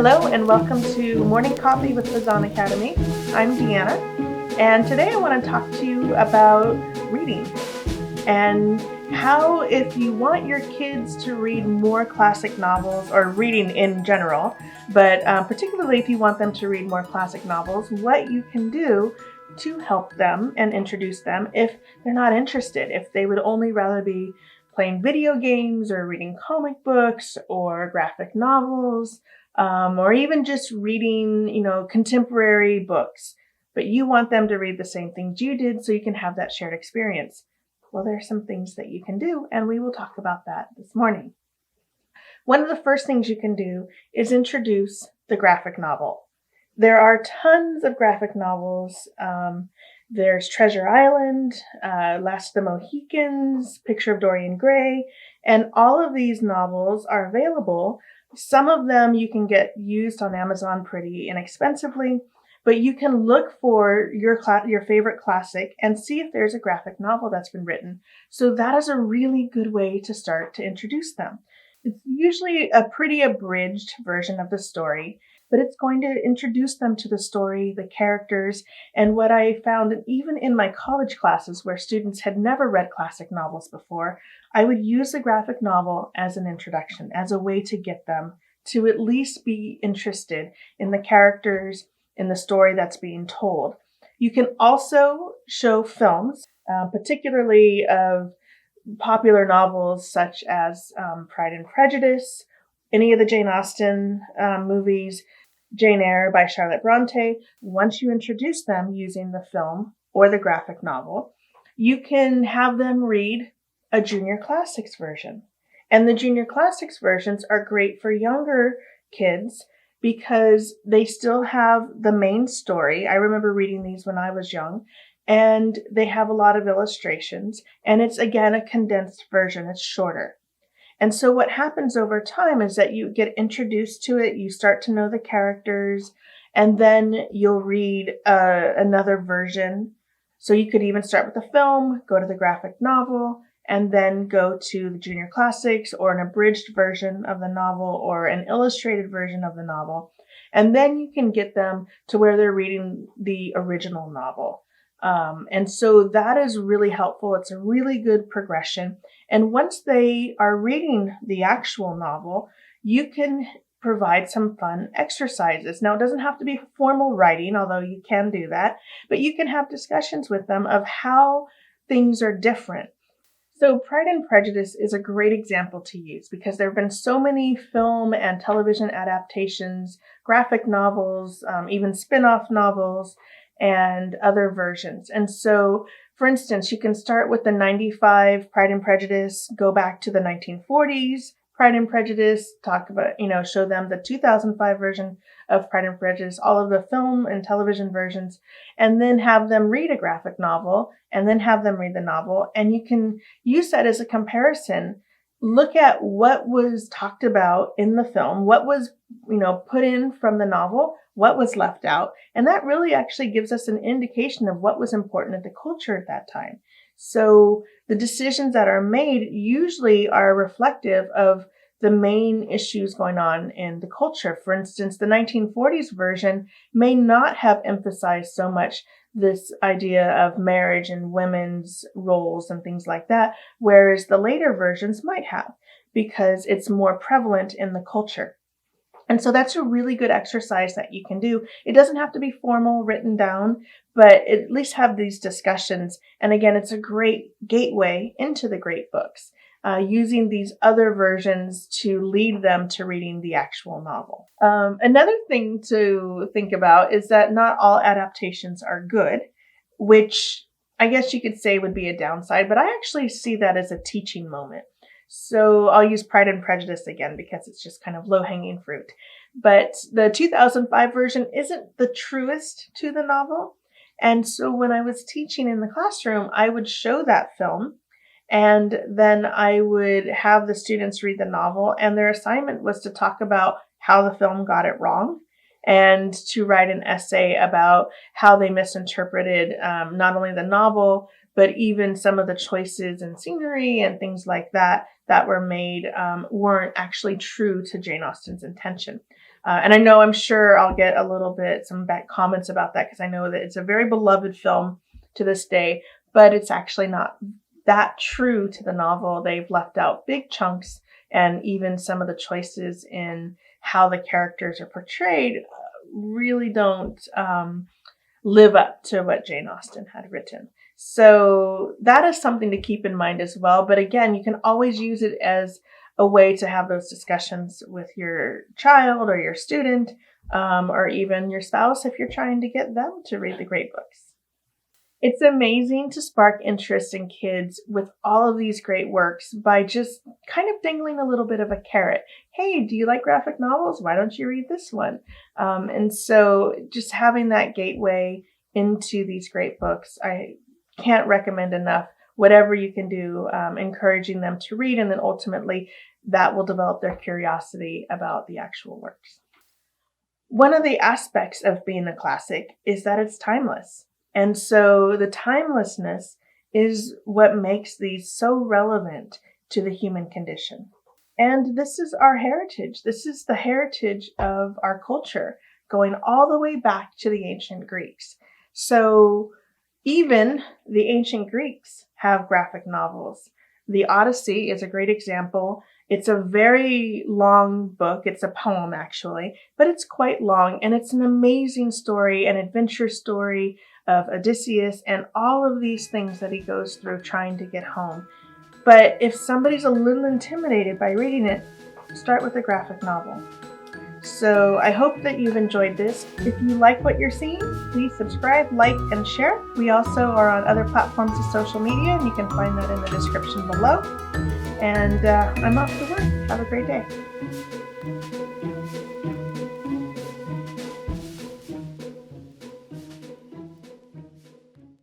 Hello and welcome to Morning Coffee with the Zahn Academy. I'm Deanna, and today I want to talk to you about reading and how, if you want your kids to read more classic novels, or reading in general, but particularly if you want them to read more classic novels, what you can do to help them and introduce them if they're not interested, if they would only rather be playing video games or reading comic books or graphic novels, or even just reading, contemporary books, but you want them to read the same things you did so you can have that shared experience. Well, there are some things that you can do, and we will talk about that this morning. One of the first things you can do is introduce the graphic novel. There are tons of graphic novels. There's Treasure Island, Last of the Mohicans, Picture of Dorian Gray, and all of these novels are available. Some of them you can get used on Amazon pretty inexpensively, but you can look for your favorite classic and see if there's a graphic novel that's been written. So that is a really good way to start to introduce them. It's usually a pretty abridged version of the story, but it's going to introduce them to the story, the characters, and what I found, even in my college classes where students had never read classic novels before, I would use the graphic novel as an introduction, as a way to get them to at least be interested in the characters, in the story that's being told. You can also show films, particularly of popular novels such as Pride and Prejudice, any of the Jane Austen movies, Jane Eyre by Charlotte Bronte. Once you introduce them using the film or the graphic novel, you can have them read a junior classics version. And the junior classics versions are great for younger kids because they still have the main story. I remember reading these when I was young, and they have a lot of illustrations, and it's, again, a condensed version. It's shorter. And so what happens over time is that you get introduced to it, you start to know the characters, and then you'll read another version. So you could even start with the film, go to the graphic novel, and then go to the junior classics or an abridged version of the novel or an illustrated version of the novel. And then you can get them to where they're reading the original novel. And so that is really helpful. It's a really good progression. And once they are reading the actual novel, you can provide some fun exercises. Now, it doesn't have to be formal writing, although you can do that, but you can have discussions with them of how things are different. So Pride and Prejudice is a great example to use because there have been so many film and television adaptations, graphic novels, even spin-off novels, and other versions. And so, for instance, you can start with the 95 Pride and Prejudice, go back to the 1940s Pride and Prejudice, talk about, show them the 2005 version of Pride and Prejudice, all of the film and television versions, and then have them read a graphic novel, and then have them read the novel. And you can use that as a comparison. Look at what was talked about in the film, what was, put in from the novel, what was left out. And that really actually gives us an indication of what was important in the culture at that time. So the decisions that are made usually are reflective of the main issues going on in the culture. For instance, the 1940s version may not have emphasized so much this idea of marriage and women's roles and things like that, whereas the later versions might have, because it's more prevalent in the culture. And so that's a really good exercise that you can do. It doesn't have to be formal, written down, but at least have these discussions. And again, it's a great gateway into the great books, using these other versions to lead them to reading the actual novel. Another thing to think about is that not all adaptations are good, which I guess you could say would be a downside, but I actually see that as a teaching moment. So I'll use Pride and Prejudice again because it's just kind of low-hanging fruit. But the 2005 version isn't the truest to the novel. And so when I was teaching in the classroom, I would show that film, and then I would have the students read the novel, and their assignment was to talk about how the film got it wrong and to write an essay about how they misinterpreted not only the novel, but even some of the choices in scenery and things like that that were made weren't actually true to Jane Austen's intention. And I'm sure I'll get a little bit some back comments about that because I know that it's a very beloved film to this day, but it's actually not that true to the novel. They've left out big chunks, and even some of the choices in how the characters are portrayed really don't live up to what Jane Austen had written. So that is something to keep in mind as well. But again, you can always use it as a way to have those discussions with your child or your student, or even your spouse if you're trying to get them to read the great books. It's amazing to spark interest in kids with all of these great works by just kind of dangling a little bit of a carrot. Hey, do you like graphic novels? Why don't you read this one? And so just having that gateway into these great books, I can't recommend enough. Whatever you can do, encouraging them to read, and then ultimately that will develop their curiosity about the actual works. One of the aspects of being a classic is that it's timeless. And so the timelessness is what makes these so relevant to the human condition. And this is our heritage. This is the heritage of our culture, going all the way back to the ancient Greeks. So even the ancient Greeks have graphic novels. The Odyssey is a great example. It's a very long book. It's a poem, actually, but it's quite long, and it's an amazing story, an adventure story of Odysseus and all of these things that he goes through trying to get home. But if somebody's a little intimidated by reading it, start with a graphic novel. So I hope that you've enjoyed this. If you like what you're seeing, please subscribe, like, and share. We also are on other platforms of social media, and you can find that in the description below. And I'm off to work. Have a great day.